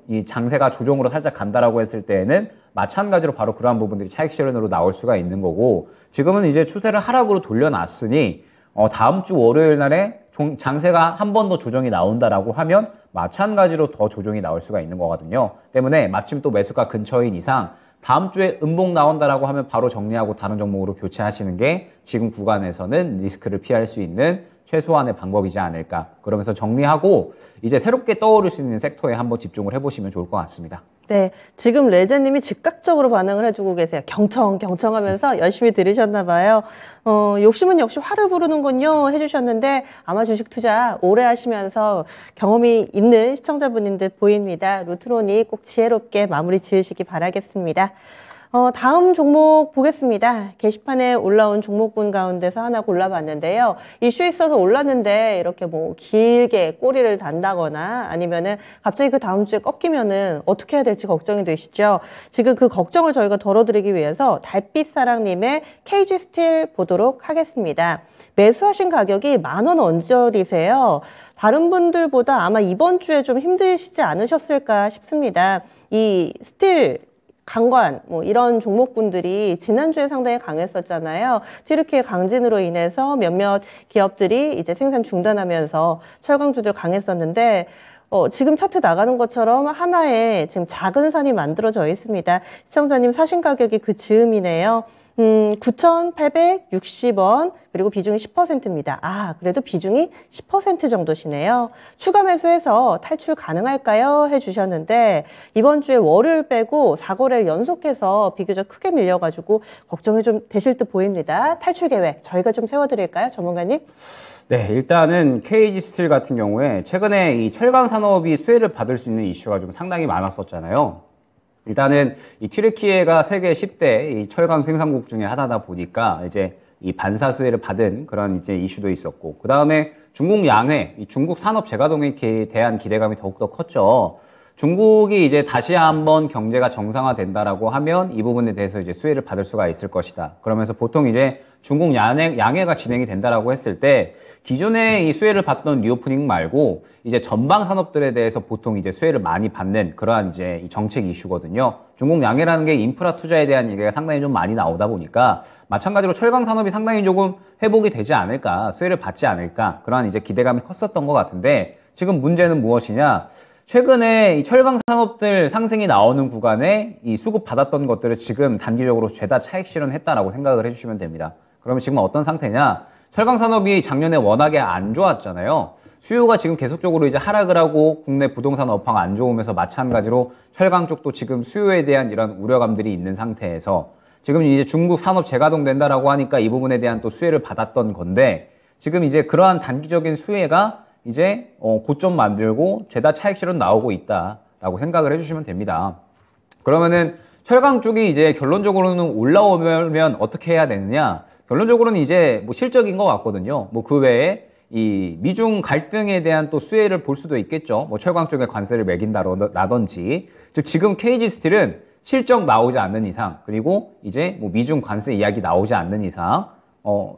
이 장세가 조정으로 살짝 간다라고 했을 때에는 마찬가지로 바로 그러한 부분들이 차익 실현으로 나올 수가 있는 거고, 지금은 이제 추세를 하락으로 돌려놨으니 다음 주 월요일 날에 장세가 한 번 더 조정이 나온다라고 하면 마찬가지로 더 조정이 나올 수가 있는 거거든요. 때문에 마침 또 매수가 근처인 이상 다음 주에 음봉 나온다라고 하면 바로 정리하고 다른 종목으로 교체하시는 게 지금 구간에서는 리스크를 피할 수 있는 최소한의 방법이지 않을까. 그러면서 정리하고 이제 새롭게 떠오를 수 있는 섹터에 한번 집중을 해보시면 좋을 것 같습니다. 네, 지금 레제님이 즉각적으로 반응을 해주고 계세요. 경청하면서 열심히 들으셨나 봐요. 욕심은 역시 화를 부르는군요 해주셨는데, 아마 주식 투자 오래 하시면서 경험이 있는 시청자분인 듯 보입니다. 루트로닉 꼭 지혜롭게 마무리 지으시기 바라겠습니다. 다음 종목 보겠습니다. 게시판에 올라온 종목군 가운데서 하나 골라봤는데요. 이슈 있어서 올랐는데 이렇게 뭐 길게 꼬리를 단다거나 아니면은 갑자기 그 다음 주에 꺾이면은 어떻게 해야 될지 걱정이 되시죠? 지금 그 걱정을 저희가 덜어드리기 위해서 달빛사랑님의 KG 스틸 보도록 하겠습니다. 매수하신 가격이 10,000원 언저리세요. 다른 분들보다 아마 이번 주에 좀 힘드시지 않으셨을까 싶습니다. 이 스틸 강관, 뭐 이런 종목군들이 지난주에 상당히 강했었잖아요. 튀르키예 강진으로 인해서 몇몇 기업들이 이제 생산 중단하면서 철강주들 강했었는데, 지금 차트 나가는 것처럼 하나의 지금 작은 산이 만들어져 있습니다. 시청자님 사신 가격이 그 즈음이네요. 9,860원, 그리고 비중이 10%입니다. 아, 그래도 비중이 10% 정도시네요. 추가 매수해서 탈출 가능할까요? 해주셨는데, 이번 주에 월요일 빼고 4거래를 연속해서 비교적 크게 밀려가지고 걱정이 좀 되실 듯 보입니다. 탈출 계획 저희가 좀 세워드릴까요? 전문가님? 네, 일단은 KG 스틸 같은 경우에 최근에 이 철강 산업이 수혜를 받을 수 있는 이슈가 좀 상당히 많았었잖아요. 일단은 이 튀르키예가 세계 10대 이 철강 생산국 중에 하나다 보니까 이제 이 반사 수혜를 받은 그런 이제 이슈도 있었고, 그 다음에 중국 양회, 이 중국 산업 재가동에 대한 기대감이 더욱더 컸죠. 중국이 이제 다시 한번 경제가 정상화된다라고 하면 이 부분에 대해서 이제 수혜를 받을 수가 있을 것이다. 그러면서 보통 이제 중국 양회가 진행이 된다라고 했을 때 기존에 이 수혜를 받던 리오프닝 말고 이제 전방 산업들에 대해서 보통 이제 수혜를 많이 받는 그러한 이제 이 정책 이슈거든요. 중국 양회라는 게 인프라 투자에 대한 얘기가 상당히 좀 많이 나오다 보니까 마찬가지로 철강 산업이 상당히 조금 회복이 되지 않을까, 수혜를 받지 않을까, 그러한 이제 기대감이 컸었던 것 같은데, 지금 문제는 무엇이냐? 최근에 이 철강 산업들 상승이 나오는 구간에 이 수급 받았던 것들을 지금 단기적으로 죄다 차익 실현했다라고 생각을 해주시면 됩니다. 그러면 지금 어떤 상태냐? 철강 산업이 작년에 워낙에 안 좋았잖아요. 수요가 지금 계속적으로 이제 하락을 하고 국내 부동산 업황 안 좋으면서 마찬가지로 철강 쪽도 지금 수요에 대한 이런 우려감들이 있는 상태에서 지금 이제 중국 산업 재가동된다라고 하니까 이 부분에 대한 또 수혜를 받았던 건데, 지금 이제 그러한 단기적인 수혜가 이제 고점 만들고 죄다 차익 실현 나오고 있다라고 생각을 해주시면 됩니다. 그러면은 철강 쪽이 이제 결론적으로는 올라오면 어떻게 해야 되느냐? 결론적으로는 이제 뭐 실적인 것 같거든요. 뭐 그 외에 이 미중 갈등에 대한 또 수혜를 볼 수도 있겠죠. 뭐 철강 쪽에 관세를 매긴다라든지. 즉 지금 KG 스틸은 실적 나오지 않는 이상, 그리고 이제 뭐 미중 관세 이야기 나오지 않는 이상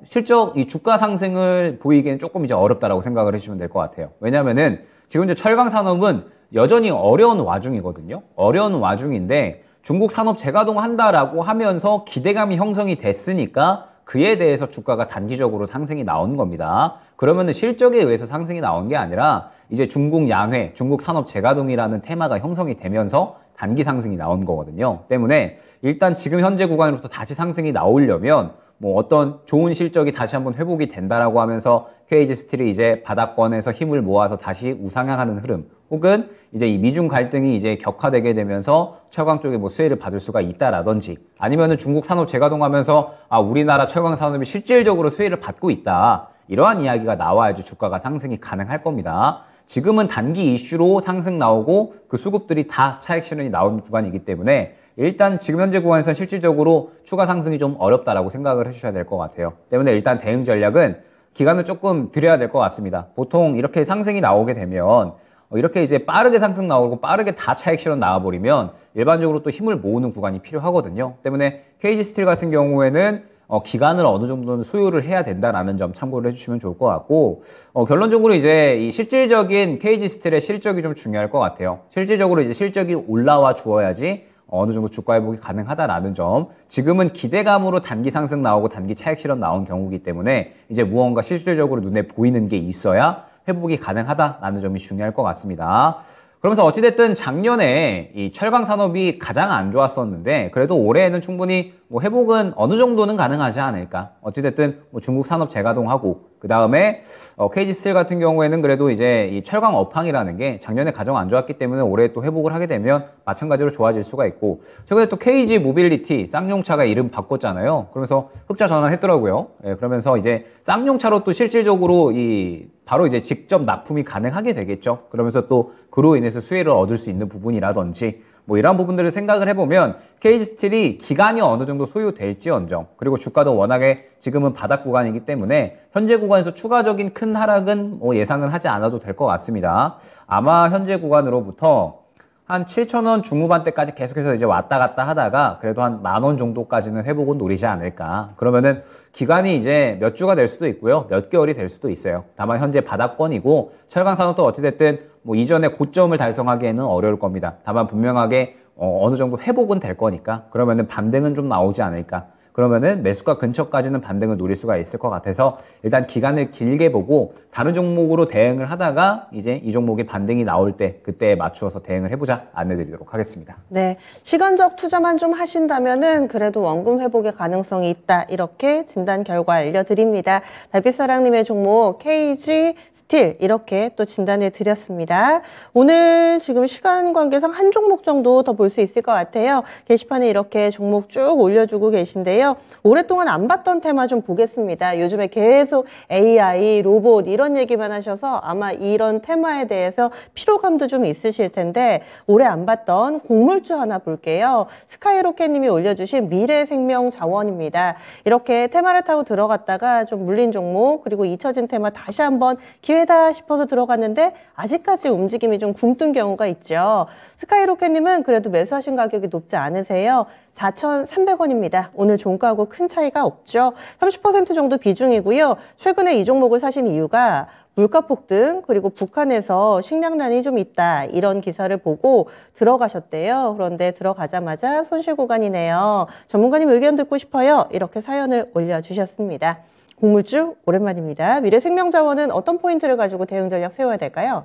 실적 이 주가 상승을 보이기엔 조금 이제 어렵다라고 생각을 해주시면 될 것 같아요. 왜냐면은 지금 이제 철강 산업은 여전히 어려운 와중이거든요. 어려운 와중인데 중국 산업 재가동한다라고 하면서 기대감이 형성이 됐으니까 그에 대해서 주가가 단기적으로 상승이 나온 겁니다. 그러면은 실적에 의해서 상승이 나온 게 아니라 이제 중국 양회, 중국 산업 재가동이라는 테마가 형성이 되면서 단기 상승이 나온 거거든요. 때문에 일단 지금 현재 구간으로부터 다시 상승이 나오려면 뭐 어떤 좋은 실적이 다시 한번 회복이 된다라고 하면서 KG 스틸이 이제 바닥권에서 힘을 모아서 다시 우상향하는 흐름, 혹은 이제 이 미중 갈등이 이제 격화되게 되면서 철강 쪽에 뭐 수혜를 받을 수가 있다라든지, 아니면은 중국 산업 재가동하면서 우리나라 철강 산업이 실질적으로 수혜를 받고 있다, 이러한 이야기가 나와야지 주가가 상승이 가능할 겁니다. 지금은 단기 이슈로 상승 나오고 그 수급들이 다 차익 실현이 나온 구간이기 때문에 일단 지금 현재 구간에서는 실질적으로 추가 상승이 좀 어렵다라고 생각을 해주셔야 될 것 같아요. 때문에 일단 대응 전략은 기간을 조금 드려야 될 것 같습니다. 보통 이렇게 상승이 나오게 되면 이렇게 이제 빠르게 상승 나오고 빠르게 다 차익 실현 나와버리면 일반적으로 또 힘을 모으는 구간이 필요하거든요. 때문에 KG 스틸 같은 경우에는 기간을 어느 정도는 소요를 해야 된다라는 점 참고를 해주시면 좋을 것 같고, 결론적으로 이제 이 실질적인 KG 스틸의 실적이 좀 중요할 것 같아요. 실질적으로 이제 실적이 올라와 주어야지 어느 정도 주가 회복이 가능하다라는 점. 지금은 기대감으로 단기 상승 나오고 단기 차익 실현 나온 경우이기 때문에 이제 무언가 실질적으로 눈에 보이는 게 있어야 회복이 가능하다라는 점이 중요할 것 같습니다. 그러면서 어찌됐든 작년에 이 철강 산업이 가장 안 좋았었는데 그래도 올해에는 충분히 뭐 회복은 어느 정도는 가능하지 않을까. 어찌됐든 뭐 중국 산업 재가동하고 그 다음에 KG 스틸 같은 경우에는 그래도 이제 이 철강 업황이라는 게 작년에 가장 안 좋았기 때문에 올해 또 회복을 하게 되면 마찬가지로 좋아질 수가 있고, 최근에 또 KG 모빌리티 쌍용차가 이름 바꿨잖아요. 그러면서 흑자 전환했더라고요. 예, 그러면서 이제 쌍용차로 또 실질적으로 바로 이제 직접 납품이 가능하게 되겠죠. 그러면서 또 그로 인해서 수혜를 얻을 수 있는 부분이라든지 뭐 이런 부분들을 생각을 해보면 KG 스틸이 기간이 어느 정도 소요될지언정, 그리고 주가도 워낙에 지금은 바닥 구간이기 때문에 현재 구간에서 추가적인 큰 하락은 뭐 예상은 하지 않아도 될 것 같습니다. 아마 현재 구간으로부터 한 7,000원 중후반대까지 계속해서 이제 왔다 갔다 하다가 그래도 한 10,000원 정도까지는 회복은 노리지 않을까. 그러면은 기간이 이제 몇 주가 될 수도 있고요. 몇 개월이 될 수도 있어요. 다만 현재 바닥권이고 철강 산업도 어찌됐든 뭐 이전에 고점을 달성하기에는 어려울 겁니다. 다만 분명하게 어느 정도 회복은 될 거니까 그러면은 반등은 좀 나오지 않을까. 그러면은 매수가 근처까지는 반등을 노릴 수가 있을 것 같아서 일단 기간을 길게 보고 다른 종목으로 대응을 하다가 이제 이 종목이 반등이 나올 때 그때에 맞추어서 대응을 해보자 안내드리도록 하겠습니다. 네, 시간적 투자만 좀 하신다면은 그래도 원금 회복의 가능성이 있다. 이렇게 진단 결과 알려드립니다. 달빛사랑님의 종목 KG 스틸 이렇게 또 진단해 드렸습니다. 오늘 지금 시간 관계상 한 종목 정도 더 볼 수 있을 것 같아요. 게시판에 이렇게 종목 쭉 올려주고 계신데요. 오랫동안 안 봤던 테마 좀 보겠습니다. 요즘에 계속 AI, 로봇 이런 얘기만 하셔서 아마 이런 테마에 대해서 피로감도 좀 있으실 텐데 오래 안 봤던 곡물주 하나 볼게요. 스카이로켓님이 올려주신 미래생명자원입니다. 이렇게 테마를 타고 들어갔다가 좀 물린 종목 그리고 잊혀진 테마 다시 한번 기회다 싶어서 들어갔는데 아직까지 움직임이 좀 굼뜬 경우가 있죠. 스카이로켓님은 그래도 매수하신 가격이 높지 않으세요? 4,300원입니다. 오늘 종가하고 큰 차이가 없죠. 30% 정도 비중이고요. 최근에 이 종목을 사신 이유가 물가 폭등 그리고 북한에서 식량난이 좀 있다 이런 기사를 보고 들어가셨대요. 그런데 들어가자마자 손실 구간이네요. 전문가님 의견 듣고 싶어요. 이렇게 사연을 올려주셨습니다. 곡물주 오랜만입니다. 미래생명자원은 어떤 포인트를 가지고 대응 전략 세워야 될까요?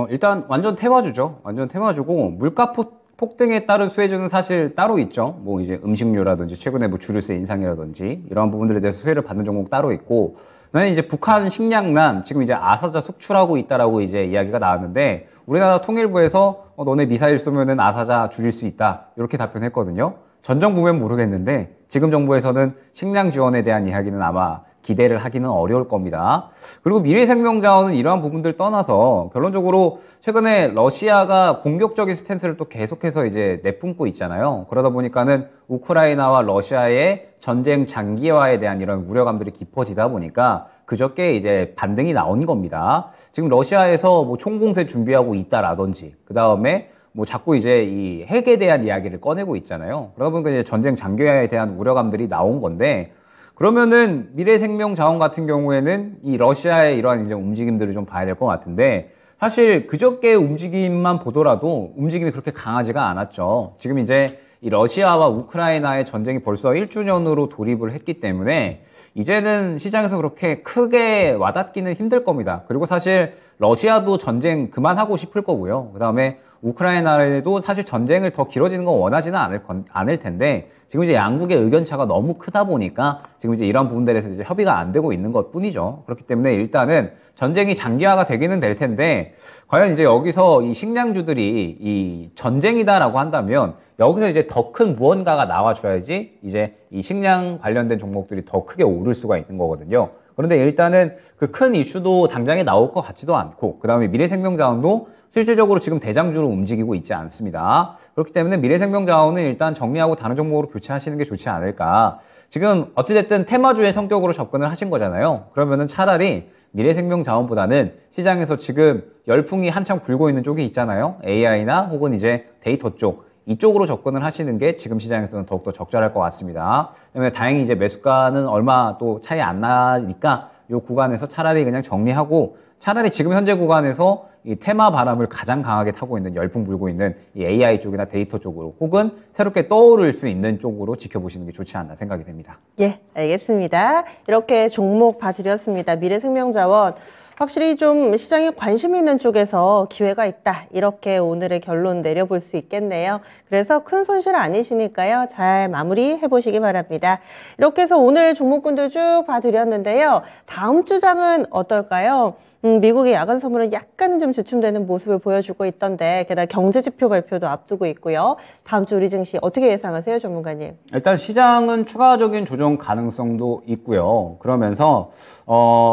일단 완전 테마주죠. 완전 테마주고 물가 폭등에 따른 수혜주는 사실 따로 있죠. 뭐 이제 음식료라든지 최근에 뭐 주류세 인상이라든지 이러한 부분들에 대해서 수혜를 받는 종목 따로 있고, 그다음에 이제 북한 식량난 지금 이제 아사자 속출하고 있다라고 이제 이야기가 나왔는데 우리나라 통일부에서 너네 미사일 쏘면은 아사자 줄일 수 있다 이렇게 답변했거든요. 전 정부면 모르겠는데 지금 정부에서는 식량 지원에 대한 이야기는 아마 기대를 하기는 어려울 겁니다. 그리고 미래생명자원은 이러한 부분들 떠나서 결론적으로 최근에 러시아가 공격적인 스탠스를 또 계속해서 이제 내뿜고 있잖아요. 그러다 보니까는 우크라이나와 러시아의 전쟁 장기화에 대한 이런 우려감들이 깊어지다 보니까 그저께 이제 반등이 나온 겁니다. 지금 러시아에서 뭐 총공세 준비하고 있다라든지 그 다음에 뭐 자꾸 이제 이 핵에 대한 이야기를 꺼내고 있잖아요. 그러다 보니까 이제 전쟁 장기화에 대한 우려감들이 나온 건데, 그러면은 미래생명자원 같은 경우에는 이 러시아의 이러한 이제 움직임들을 좀 봐야 될 것 같은데, 사실 그저께 움직임만 보더라도 움직임이 그렇게 강하지가 않았죠. 지금 이제 이 러시아와 우크라이나의 전쟁이 벌써 1주년으로 돌입을 했기 때문에 이제는 시장에서 그렇게 크게 와닿기는 힘들 겁니다. 그리고 사실 러시아도 전쟁 그만하고 싶을 거고요. 그 다음에 우크라이나에도 사실 전쟁을 더 길어지는 건 원하지는 않을 텐데 지금 이제 양국의 의견차가 너무 크다 보니까 지금 이제 이런 부분들에서 이제 협의가 안 되고 있는 것 뿐이죠. 그렇기 때문에 일단은 전쟁이 장기화가 되기는 될 텐데 과연 이제 여기서 이 식량주들이 이 전쟁이다라고 한다면 여기서 이제 더 큰 무언가가 나와줘야지 이제 이 식량 관련된 종목들이 더 크게 오를 수가 있는 거거든요. 그런데 일단은 그 큰 이슈도 당장에 나올 것 같지도 않고, 그 다음에 미래생명자원도 실질적으로 지금 대장주로 움직이고 있지 않습니다. 그렇기 때문에 미래생명자원은 일단 정리하고 다른 종목으로 교체하시는 게 좋지 않을까. 지금 어찌됐든 테마주의 성격으로 접근을 하신 거잖아요. 그러면은 차라리 미래생명자원보다는 시장에서 지금 열풍이 한창 불고 있는 쪽이 있잖아요. AI나 혹은 이제 데이터 쪽. 이쪽으로 접근을 하시는 게 지금 시장에서는 더욱더 적절할 것 같습니다. 그다음에 다행히 이제 매수가는 얼마 또 차이 안 나니까 이 구간에서 차라리 그냥 정리하고 차라리 지금 현재 구간에서 이 테마 바람을 가장 강하게 타고 있는 열풍 불고 있는 이 AI 쪽이나 데이터 쪽으로 혹은 새롭게 떠오를 수 있는 쪽으로 지켜보시는 게 좋지 않나 생각이 됩니다. 예, 알겠습니다. 이렇게 종목 봐드렸습니다. 미래생명자원. 확실히 좀 시장에 관심 있는 쪽에서 기회가 있다. 이렇게 오늘의 결론 내려볼 수 있겠네요. 그래서 큰 손실 아니시니까요. 잘 마무리해 보시기 바랍니다. 이렇게 해서 오늘 종목군들 쭉 봐드렸는데요. 다음 주장은 어떨까요? 미국의 야간 선물은 약간은 좀 주춤되는 모습을 보여주고 있던데 게다가 경제지표 발표도 앞두고 있고요. 다음 주 우리 증시 어떻게 예상하세요, 전문가님? 일단 시장은 추가적인 조정 가능성도 있고요. 그러면서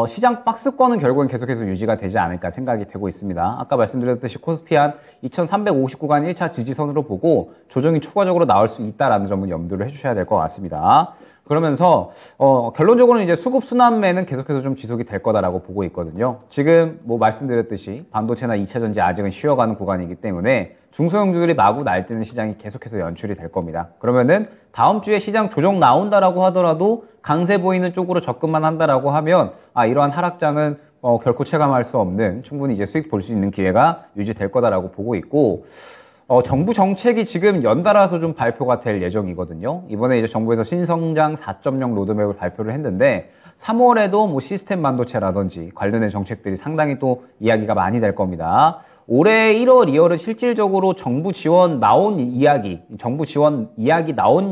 시장 박스권은 결국엔 계속해서 유지가 되지 않을까 생각이 되고 있습니다. 아까 말씀드렸듯이 코스피 한 2350구간 1차 지지선으로 보고 조정이 추가적으로 나올 수 있다라는 점은 염두를 해주셔야 될 것 같습니다. 그러면서 결론적으로는 이제 수급 순환매는 계속해서 좀 지속이 될 거다라고 보고 있거든요. 지금 뭐 말씀드렸듯이 반도체나 2차 전지 아직은 쉬어가는 구간이기 때문에 중소형주들이 마구 날뛰는 시장이 계속해서 연출이 될 겁니다. 그러면은 다음 주에 시장 조정 나온다라고 하더라도 강세 보이는 쪽으로 접근만 한다라고 하면 이러한 하락장은 결코 체감할 수 없는 충분히 이제 수익 볼 수 있는 기회가 유지될 거다라고 보고 있고, 정부 정책이 지금 연달아서 좀 발표가 될 예정이거든요. 이번에 이제 정부에서 신성장 4.0 로드맵을 발표를 했는데 3월에도 뭐 시스템 반도체라든지 관련된 정책들이 상당히 또 이야기가 많이 될 겁니다. 올해 1월, 2월은 실질적으로 정부 지원 나온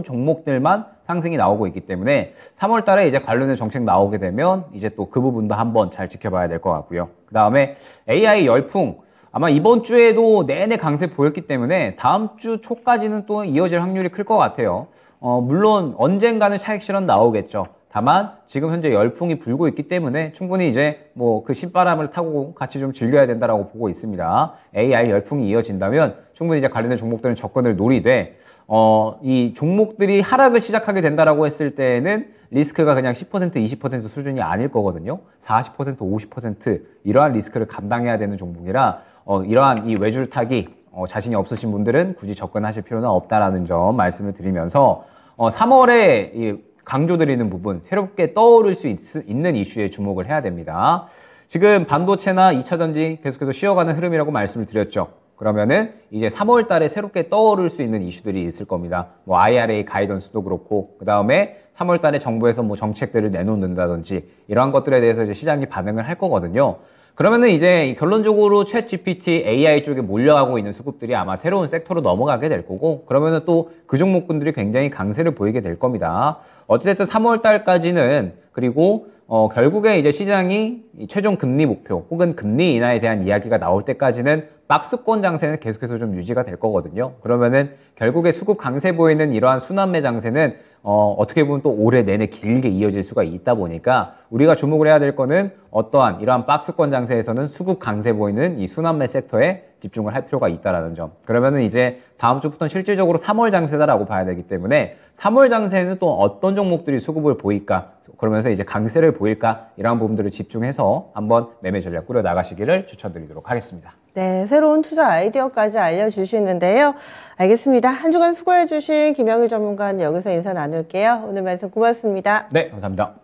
종목들만 상승이 나오고 있기 때문에 3월 달에 이제 관련된 정책 나오게 되면 이제 또 그 부분도 한번 잘 지켜봐야 될 것 같고요. 그 다음에 AI 열풍. 아마 이번 주에도 내내 강세 보였기 때문에 다음 주 초까지는 또 이어질 확률이 클 것 같아요. 물론 언젠가는 차익 실현 나오겠죠. 다만 지금 현재 열풍이 불고 있기 때문에 충분히 이제 뭐 그 신바람을 타고 같이 좀 즐겨야 된다라고 보고 있습니다. AI 열풍이 이어진다면 충분히 이제 관련된 종목들은 접근을 노리되 이 종목들이 하락을 시작하게 된다라고 했을 때는 리스크가 그냥 10% 20% 수준이 아닐 거거든요. 40% 50% 이러한 리스크를 감당해야 되는 종목이라 이러한 이 외줄 타기 자신이 없으신 분들은 굳이 접근하실 필요는 없다라는 점 말씀을 드리면서 3월에 이 강조드리는 부분, 새롭게 떠오를 수 있는 이슈에 주목을 해야 됩니다. 지금 반도체나 2차전지 계속해서 쉬어가는 흐름이라고 말씀을 드렸죠. 그러면은 이제 3월 달에 새롭게 떠오를 수 있는 이슈들이 있을 겁니다. 뭐 IRA 가이던스도 그렇고, 그 다음에 3월 달에 정부에서 뭐 정책들을 내놓는다든지 이러한 것들에 대해서 이제 시장이 반응을 할 거거든요. 그러면은 이제 결론적으로 챗 GPT, AI 쪽에 몰려가고 있는 수급들이 아마 새로운 섹터로 넘어가게 될 거고, 그러면은 또 그 종목군들이 굉장히 강세를 보이게 될 겁니다. 어찌됐든 3월 달까지는, 그리고 결국에 이제 시장이 최종 금리 목표 혹은 금리 인하에 대한 이야기가 나올 때까지는 박스권 장세는 계속해서 좀 유지가 될 거거든요. 그러면은 결국에 수급 강세 보이는 이러한 순환매 장세는 어떻게 보면 또 올해 내내 길게 이어질 수가 있다 보니까 우리가 주목을 해야 될 거는 어떠한 이러한 박스권 장세에서는 수급 강세 보이는 이 순환매 섹터에 집중을 할 필요가 있다라는 점. 그러면은 이제 다음 주부터는 실질적으로 3월 장세다라고 봐야 되기 때문에 3월 장세에는 또 어떤 종목들이 수급을 보일까? 그러면서 이제 강세를 보일까? 이러한 부분들을 집중해서 한번 매매 전략 꾸려 나가시기를 추천드리도록 하겠습니다. 네, 새로운 투자 아이디어까지 알려주시는데요. 알겠습니다. 한 주간 수고해주신 김영일 전문가는 여기서 인사 나눌게요. 오늘 말씀 고맙습니다. 네, 감사합니다.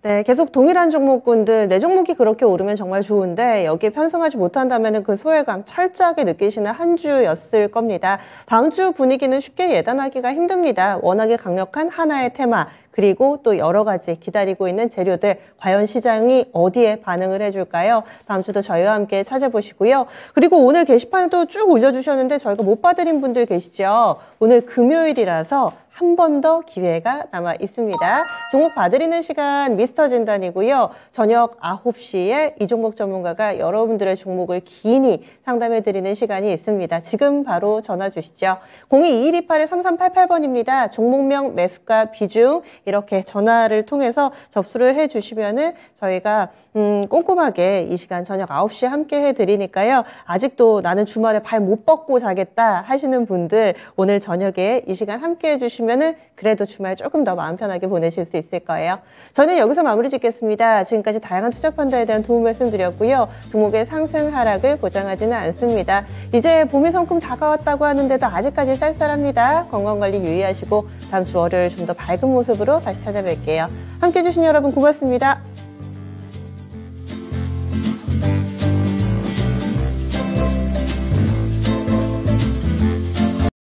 네, 계속 동일한 종목군들, 내 종목이 그렇게 오르면 정말 좋은데 여기에 편승하지 못한다면 그 소외감 철저하게 느끼시는 한 주였을 겁니다. 다음 주 분위기는 쉽게 예단하기가 힘듭니다. 워낙에 강력한 하나의 테마, 그리고 또 여러 가지 기다리고 있는 재료들, 과연 시장이 어디에 반응을 해줄까요? 다음 주도 저희와 함께 찾아보시고요. 그리고 오늘 게시판에도 쭉 올려주셨는데 저희가 못 봐드린 분들 계시죠? 오늘 금요일이라서 한 번 더 기회가 남아 있습니다. 종목 봐드리는 시간 미스터 진단이고요. 저녁 9시에 이 종목 전문가가 여러분들의 종목을 긴히 상담해드리는 시간이 있습니다. 지금 바로 전화 주시죠. 022128-3388번입니다. 종목명, 매수가, 비중 이렇게 전화를 통해서 접수를 해주시면은 저희가 꼼꼼하게 이 시간 저녁 9시에 함께 해드리니까요. 아직도 나는 주말에 발 못 뻗고 자겠다 하시는 분들 오늘 저녁에 이 시간 함께 해주시면은 그래도 주말 조금 더 마음 편하게 보내실 수 있을 거예요. 저는 여기서 마무리 짓겠습니다. 지금까지 다양한 투자 펀드에 대한 도움 말씀드렸고요. 종목의 상승 하락을 보장하지는 않습니다. 이제 봄이 성큼 다가왔다고 하는데도 아직까지 쌀쌀합니다. 건강관리 유의하시고 다음 주 월요일 좀 더 밝은 모습으로 다시 찾아뵐게요. 함께해 주신 여러분 고맙습니다.